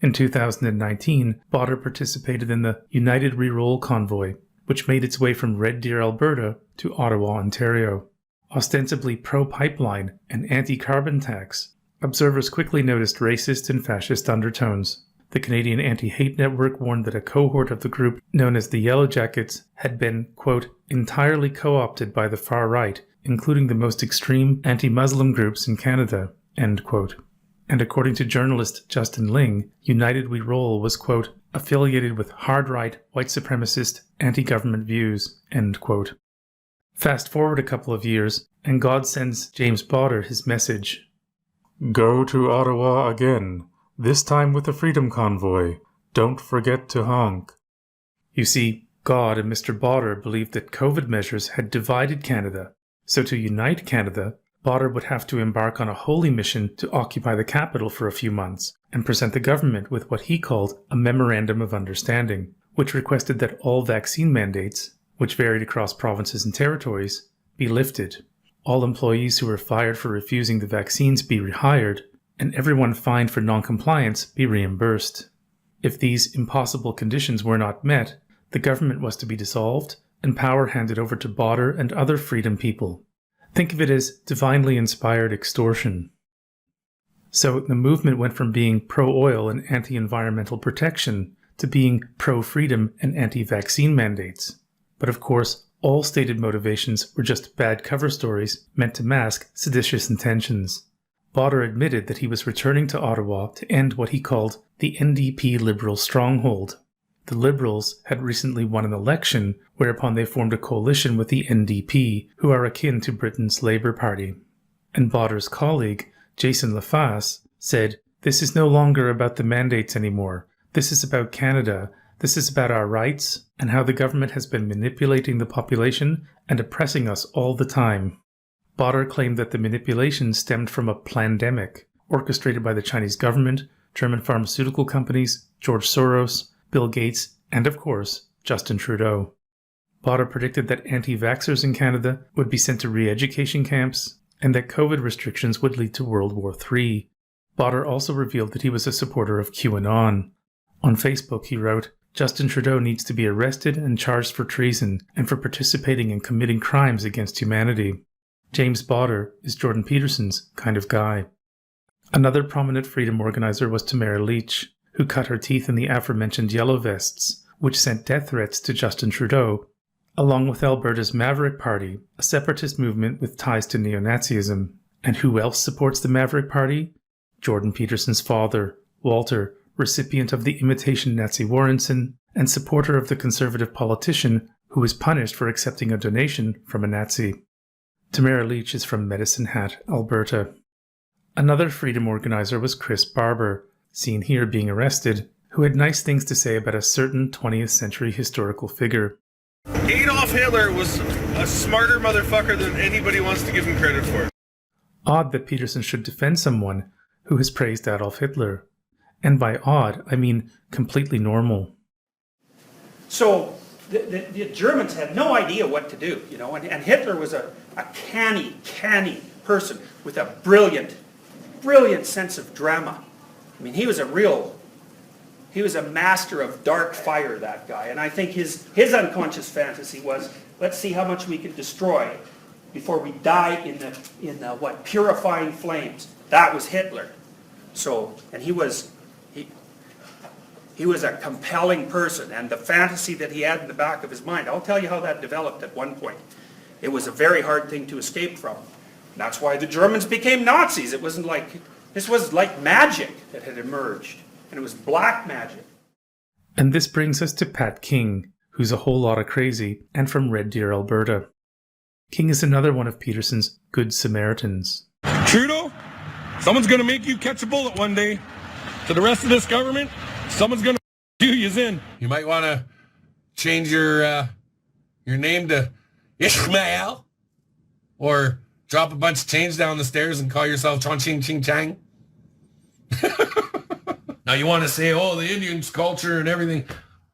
In 2019, Botter participated in the United Reroll Convoy, which made its way from Red Deer, Alberta to Ottawa, Ontario. Ostensibly pro-pipeline and anti-carbon tax, observers quickly noticed racist and fascist undertones. The Canadian Anti-Hate Network warned that a cohort of the group known as the Yellow Jackets had been, quote, entirely co-opted by the far right, including the most extreme anti-Muslim groups in Canada, end quote. And according to journalist Justin Ling, United We Roll was, quote, affiliated with hard-right, white supremacist, anti-government views, end quote. Fast forward a couple of years, and God sends James Botter his message. Go to Ottawa again, this time with the Freedom Convoy. Don't forget to honk. You see, God and Mr. Botter believed that COVID measures had divided Canada, so to unite Canada, Botter would have to embark on a holy mission to occupy the capital for a few months and present the government with what he called a Memorandum of Understanding, which requested that all vaccine mandates, which varied across provinces and territories, be lifted, all employees who were fired for refusing the vaccines be rehired, and everyone fined for non-compliance be reimbursed. If these impossible conditions were not met, the government was to be dissolved and power handed over to Botter and other freedom people. Think of it as divinely inspired extortion. So the movement went from being pro-oil and anti-environmental protection to being pro-freedom and anti-vaccine mandates. But of course, all stated motivations were just bad cover stories meant to mask seditious intentions. Botter admitted that he was returning to Ottawa to end what he called the NDP Liberal stronghold. The Liberals had recently won an election, whereupon they formed a coalition with the NDP, who are akin to Britain's Labour Party. And Botter's colleague, Jason Laface, said, "This is no longer about the mandates anymore. This is about Canada. This is about our rights and how the government has been manipulating the population and oppressing us all the time." Botter claimed that the manipulation stemmed from a plandemic orchestrated by the Chinese government, German pharmaceutical companies, George Soros, Bill Gates, and of course, Justin Trudeau. Botter predicted that anti-vaxxers in Canada would be sent to re-education camps and that COVID restrictions would lead to World War III. Botter also revealed that he was a supporter of QAnon. On Facebook, he wrote, "Justin Trudeau needs to be arrested and charged for treason and for participating in committing crimes against humanity." James Botter is Jordan Peterson's kind of guy. Another prominent freedom organizer was Tamara Lich, who cut her teeth in the aforementioned Yellow Vests, which sent death threats to Justin Trudeau, along with Alberta's Maverick Party, a separatist movement with ties to neo-Nazism. And who else supports the Maverick Party? Jordan Peterson's father, Walter, recipient of the imitation Nazi Warrenson, and supporter of the conservative politician who was punished for accepting a donation from a Nazi. Tamara Lich is from Medicine Hat, Alberta. Another freedom organizer was Chris Barber, seen here being arrested, who had nice things to say about a certain 20th century historical figure. Adolf Hitler was a smarter motherfucker than anybody wants to give him credit for. Odd that Peterson should defend someone who has praised Adolf Hitler. And by odd, I mean completely normal. So the Germans had no idea what to do, you know, and Hitler was a canny person with a brilliant sense of drama. I mean, he was a master of dark fire, that guy. And I think his unconscious fantasy was, let's see how much we can destroy before we die in the purifying flames. That was Hitler. So, and he was a compelling person, and the fantasy that he had in the back of his mind, I'll tell you how that developed at one point. It was a very hard thing to escape from. That's why the Germans became Nazis. This was like magic that had emerged, and it was black magic. And this brings us to Pat King, who who's a whole lot of crazy, and from Red Deer, Alberta. King is another one of Peterson's Good Samaritans. Trudeau, someone's going to make you catch a bullet one day. To the rest of this government, someone's going to do you in. You might want to change your name to Ishmael, or drop a bunch of change down the stairs and call yourself Chong Ching Ching Chang. Now you want to say, oh, the Indians' culture and everything.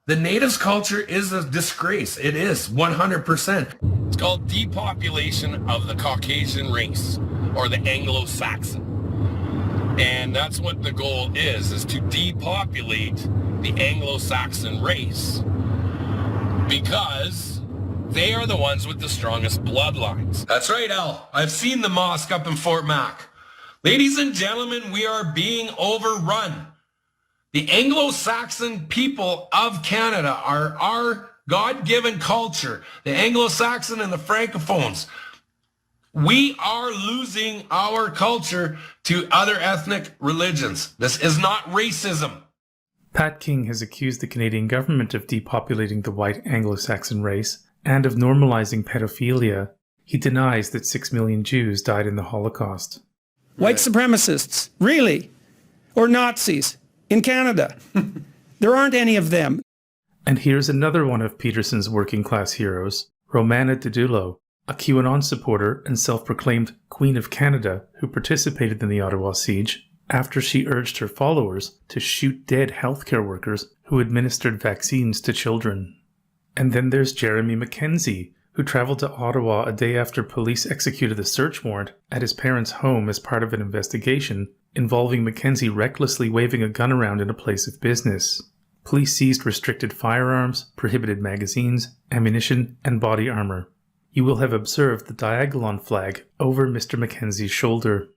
The natives' culture is a disgrace. It is, 100%. It's called depopulation of the Caucasian race, or the Anglo-Saxon. And that's what the goal is to depopulate the Anglo-Saxon race. Because they are the ones with the strongest bloodlines. That's right, Al. I've seen the mosque up in Fort Mac. Ladies and gentlemen, we are being overrun. The Anglo-Saxon people of Canada are our God-given culture. The Anglo-Saxon and the Francophones. We are losing our culture to other ethnic religions. This is not racism. Pat King has accused the Canadian government of depopulating the white Anglo-Saxon race and of normalizing pedophilia. He denies that 6 million Jews died in the Holocaust. White supremacists, really? Or Nazis in Canada? There aren't any of them. And here's another one of Peterson's working class heroes, Romana Didulo, a QAnon supporter and self-proclaimed Queen of Canada who participated in the Ottawa siege after she urged her followers to shoot dead healthcare workers who administered vaccines to children. And then there's Jeremy Mackenzie, who traveled to Ottawa a day after police executed a search warrant at his parents' home as part of an investigation involving Mackenzie recklessly waving a gun around in a place of business. Police seized restricted firearms, prohibited magazines, ammunition, and body armor. You will have observed the Diagolon flag over Mr. Mackenzie's shoulder.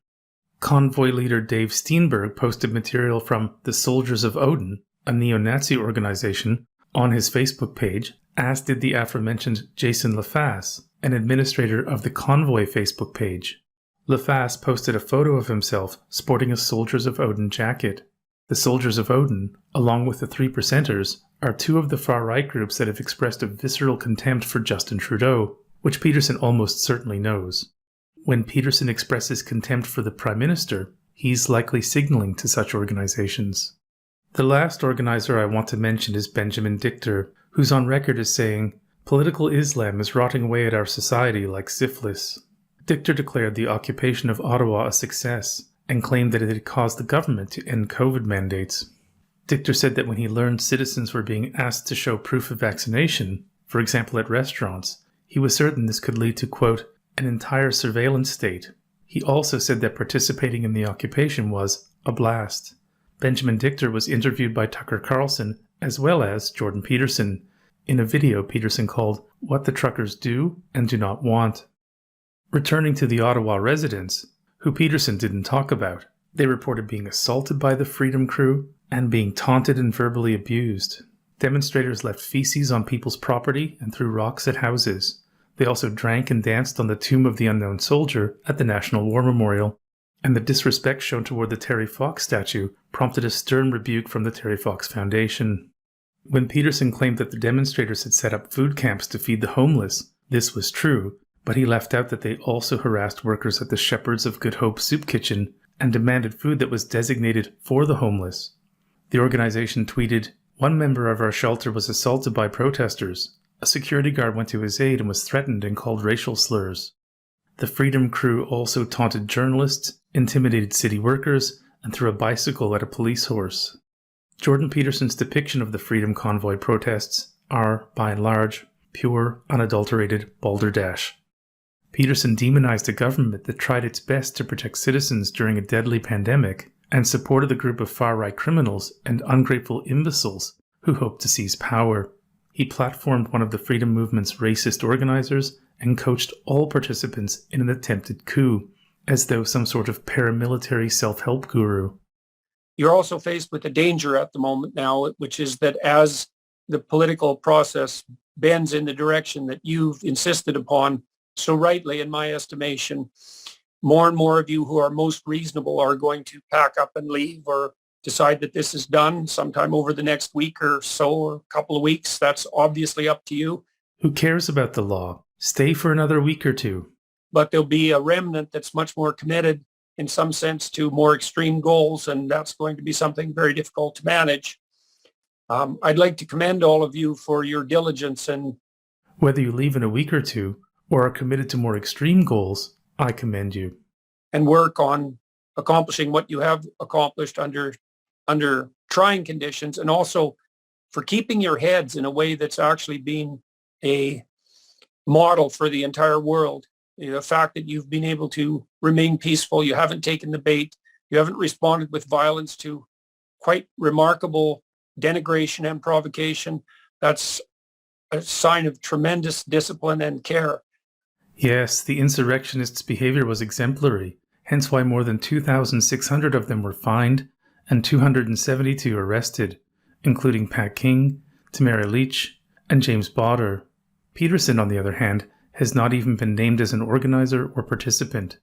Convoy leader Dave Steenberg posted material from the Soldiers of Odin, a neo-Nazi organization, on his Facebook page, as did the aforementioned Jason LaFace, an administrator of the Convoy Facebook page. LaFace posted a photo of himself sporting a Soldiers of Odin jacket. The Soldiers of Odin, along with the 3%ers, are two of the far-right groups that have expressed a visceral contempt for Justin Trudeau, which Peterson almost certainly knows. When Peterson expresses contempt for the Prime Minister, he's likely signaling to such organizations. The last organizer I want to mention is Benjamin Dichter, who's on record as saying, "Political Islam is rotting away at our society like syphilis." Dichter declared the occupation of Ottawa a success and claimed that it had caused the government to end COVID mandates. Dichter said that when he learned citizens were being asked to show proof of vaccination, for example at restaurants, he was certain this could lead to, quote, an entire surveillance state. He also said that participating in the occupation was a blast. Benjamin Dichter was interviewed by Tucker Carlson as well as Jordan Peterson in a video Peterson called What the Truckers Do and Do Not Want. Returning to the Ottawa residents, who Peterson didn't talk about, they reported being assaulted by the Freedom Crew and being taunted and verbally abused. Demonstrators left feces on people's property and threw rocks at houses. They also drank and danced on the tomb of the unknown soldier at the National War Memorial, and the disrespect shown toward the Terry Fox statue prompted a stern rebuke from the Terry Fox Foundation. When Peterson claimed that the demonstrators had set up food camps to feed the homeless, this was true, but he left out that they also harassed workers at the Shepherds of Good Hope soup kitchen and demanded food that was designated for the homeless. The organization tweeted, "One member of our shelter was assaulted by protesters. A security guard went to his aid and was threatened and called racial slurs." The Freedom Crew also taunted journalists, intimidated city workers, and threw a bicycle at a police horse. Jordan Peterson's depiction of the Freedom Convoy protests are, by and large, pure, unadulterated balderdash. Peterson demonized a government that tried its best to protect citizens during a deadly pandemic and supported a group of far-right criminals and ungrateful imbeciles who hoped to seize power. He platformed one of the freedom movement's racist organizers and coached all participants in an attempted coup, as though some sort of paramilitary self-help guru. You're also faced with a danger at the moment now, which is that as the political process bends in the direction that you've insisted upon, so rightly in my estimation, more and more of you who are most reasonable are going to pack up and leave or decide that this is done sometime over the next week or so, or a couple of weeks, that's obviously up to you. Who cares about the law? Stay for another week or two. But there'll be a remnant that's much more committed in some sense to more extreme goals, and that's going to be something very difficult to manage. I'd like to commend all of you for your diligence, and whether you leave in a week or two or are committed to more extreme goals, I commend you. And work on accomplishing what you have accomplished under trying conditions, and also for keeping your heads in a way that's actually been a model for the entire world. The fact that you've been able to remain peaceful, you haven't taken the bait, you haven't responded with violence to quite remarkable denigration and provocation, that's a sign of tremendous discipline and care. Yes, the insurrectionists' behavior was exemplary, hence why more than 2,600 of them were fined and 272 arrested, including Pat King, Tamara Leach, and James Bauder. Peterson, on the other hand, has not even been named as an organizer or participant.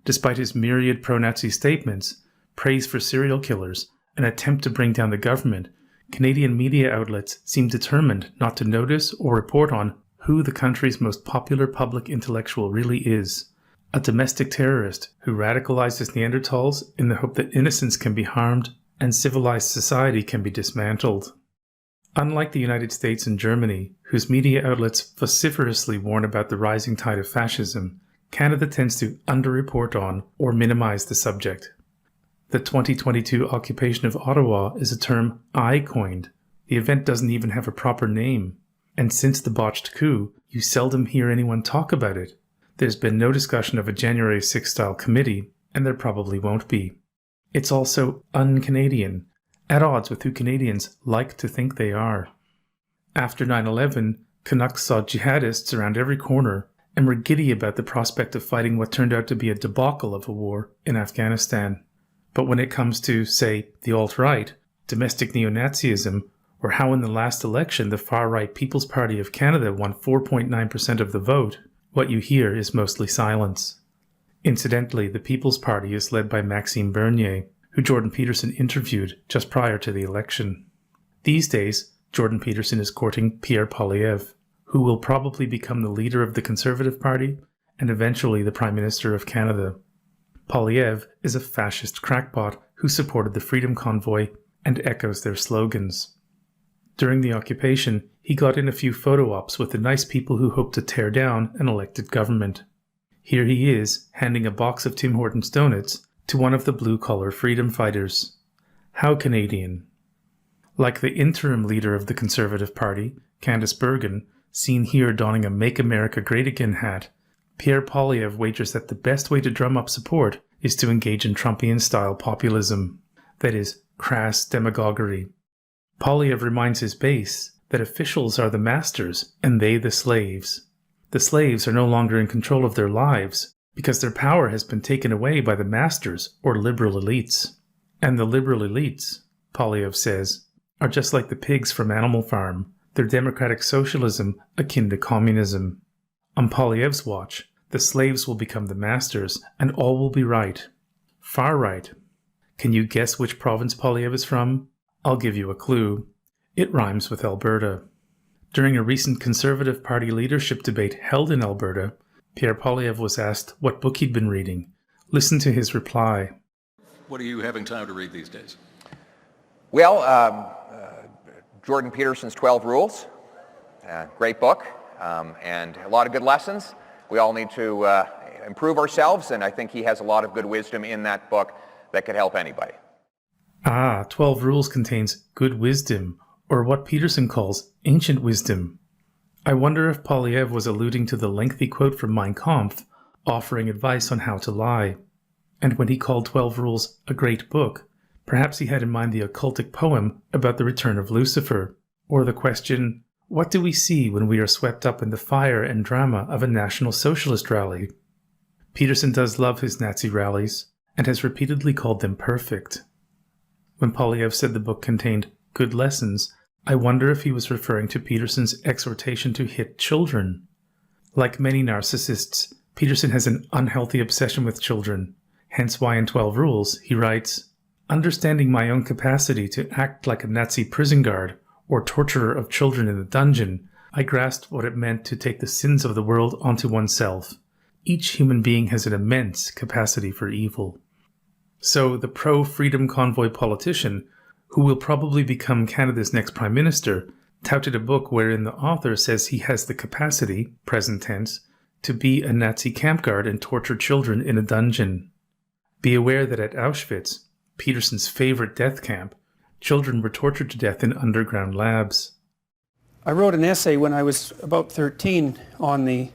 Despite his myriad pro-Nazi statements, praise for serial killers, and attempt to bring down the government, Canadian media outlets seem determined not to notice or report on who the country's most popular public intellectual really is. A domestic terrorist who radicalizes Neanderthals in the hope that innocence can be harmed and civilized society can be dismantled. Unlike the United States and Germany, whose media outlets vociferously warn about the rising tide of fascism, Canada tends to underreport on or minimize the subject. The 2022 occupation of Ottawa is a term I coined. The event doesn't even have a proper name. And since the botched coup, you seldom hear anyone talk about it. There's been no discussion of a January 6th style committee, and there probably won't be. It's also un-Canadian, at odds with who Canadians like to think they are. After 9/11, Canucks saw jihadists around every corner and were giddy about the prospect of fighting what turned out to be a debacle of a war in Afghanistan. But when it comes to, say, the alt-right, domestic neo-Nazism, or how in the last election the far-right People's Party of Canada won 4.9% of the vote, what you hear is mostly silence. Incidentally, the People's Party is led by Maxime Bernier, who Jordan Peterson interviewed just prior to the election. These days, Jordan Peterson is courting Pierre Poilievre, who will probably become the leader of the Conservative Party and eventually the Prime Minister of Canada. Poilievre is a fascist crackpot who supported the Freedom Convoy and echoes their slogans. During the occupation, he got in a few photo ops with the nice people who hoped to tear down an elected government. Here he is, handing a box of Tim Hortons donuts to one of the blue-collar freedom fighters. How Canadian. Like the interim leader of the Conservative Party, Candice Bergen, seen here donning a Make America Great Again hat, Pierre Poilievre wagers that the best way to drum up support is to engage in Trumpian-style populism, that is, crass demagoguery. Poilievre reminds his base that officials are the masters and they the slaves. The slaves are no longer in control of their lives because their power has been taken away by the masters or liberal elites. And the liberal elites, Poilievre says, are just like the pigs from Animal Farm, their democratic socialism akin to communism. On Poilievre's watch, the slaves will become the masters and all will be right. Far right. Can you guess which province Poilievre is from? I'll give you a clue. It rhymes with Alberta. During a recent Conservative Party leadership debate held in Alberta, Pierre Poilievre was asked what book he'd been reading. Listen to his reply. What are you having time to read these days? Well, Jordan Peterson's 12 Rules. Great book, and a lot of good lessons. We all need to improve ourselves, and I think he has a lot of good wisdom in that book that could help anybody. 12 Rules contains good wisdom, or what Peterson calls ancient wisdom. I wonder if Poilievre was alluding to the lengthy quote from Mein Kampf, offering advice on how to lie. And when he called 12 Rules a great book, perhaps he had in mind the occultic poem about the return of Lucifer, or the question, what do we see when we are swept up in the fire and drama of a National Socialist rally? Peterson does love his Nazi rallies, and has repeatedly called them perfect. When Poilievre said the book contained good lessons, I wonder if he was referring to Peterson's exhortation to hit children. Like many narcissists, Peterson has an unhealthy obsession with children, hence why in 12 Rules he writes, understanding my own capacity to act like a Nazi prison guard or torturer of children in a dungeon, I grasped what it meant to take the sins of the world onto oneself. Each human being has an immense capacity for evil. So the pro-freedom convoy politician, who will probably become Canada's next Prime Minister, touted a book wherein the author says he has the capacity, present tense, to be a Nazi camp guard and torture children in a dungeon. Be aware that at Auschwitz, Peterson's favorite death camp, children were tortured to death in underground labs. I wrote an essay when I was about 13 on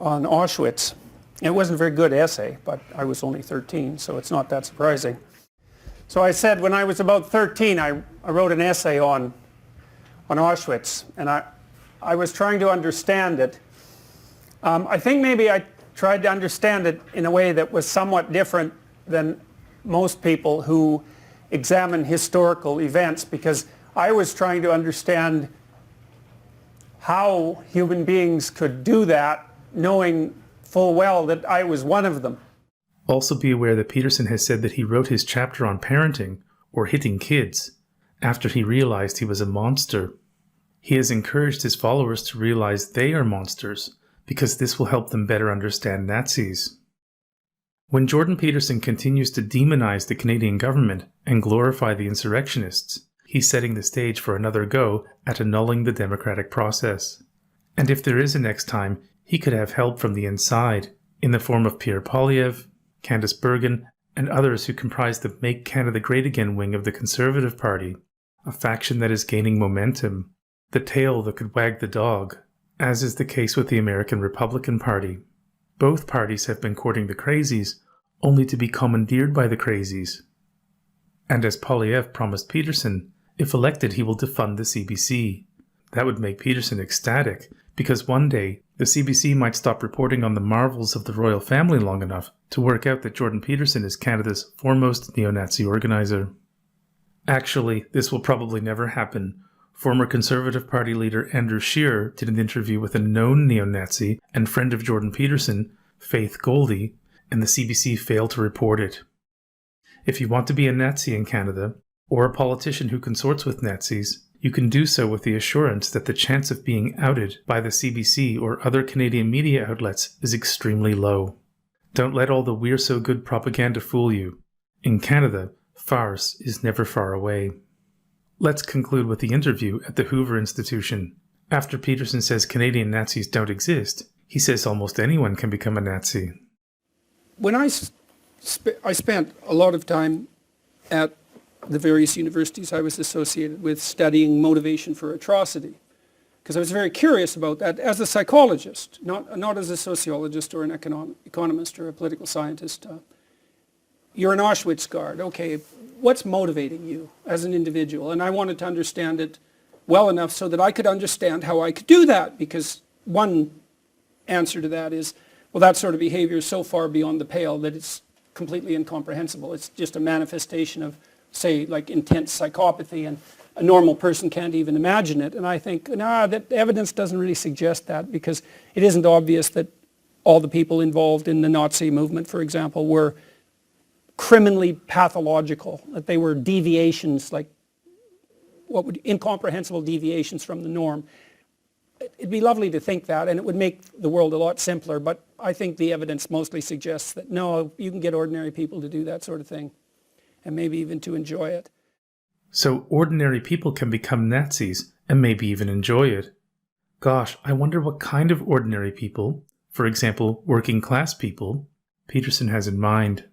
Auschwitz. It wasn't a very good essay, but I was only 13, so it's not that surprising. So I said when I was about 13, I wrote an essay on Auschwitz, and I was trying to understand it. I think maybe I tried to understand it in a way that was somewhat different than most people who examine historical events, because I was trying to understand how human beings could do that, knowing full well that I was one of them. Also be aware that Peterson has said that he wrote his chapter on parenting, or hitting kids, after he realized he was a monster. He has encouraged his followers to realize they are monsters, because this will help them better understand Nazis. When Jordan Peterson continues to demonize the Canadian government and glorify the insurrectionists, he's setting the stage for another go at annulling the democratic process. And if there is a next time, he could have help from the inside, in the form of Pierre Poilievre, Candice Bergen, and others who comprise the Make Canada Great Again wing of the Conservative Party, a faction that is gaining momentum, the tail that could wag the dog, as is the case with the American Republican Party. Both parties have been courting the crazies, only to be commandeered by the crazies. And as Poilievre promised Peterson, if elected he will defund the CBC. That would make Peterson ecstatic, because one day the CBC might stop reporting on the marvels of the royal family long enough to work out that Jordan Peterson is Canada's foremost neo-Nazi organizer. Actually, this will probably never happen. Former Conservative Party leader Andrew Scheer did an interview with a known neo-Nazi and friend of Jordan Peterson, Faith Goldie, and the CBC failed to report it. If you want to be a Nazi in Canada, or a politician who consorts with Nazis, you can do so with the assurance that the chance of being outed by the CBC or other Canadian media outlets is extremely low. Don't let all the "we're so good" propaganda fool you. In Canada, farce is never far away. Let's conclude with the interview at the Hoover Institution. After Peterson says Canadian Nazis don't exist, he says almost anyone can become a Nazi. When I spent a lot of time at the various universities I was associated with studying motivation for atrocity, because I was very curious about that as a psychologist, not as a sociologist or an economist or a political scientist. You're an Auschwitz guard. Okay, what's motivating you as an individual? And I wanted to understand it well enough so that I could understand how I could do that, because one answer to that is, well, that sort of behavior is so far beyond the pale that it's completely incomprehensible. It's just a manifestation of, say, like intense psychopathy, and a normal person can't even imagine it. And I think, that evidence doesn't really suggest that, because it isn't obvious that all the people involved in the Nazi movement, for example, were criminally pathological, that they were deviations, like incomprehensible deviations from the norm. It'd be lovely to think that, and it would make the world a lot simpler, but I think the evidence mostly suggests that no, you can get ordinary people to do that sort of thing, and maybe even to enjoy it. So ordinary people can become Nazis, and maybe even enjoy it. Gosh, I wonder what kind of ordinary people, for example, working class people, Peterson has in mind.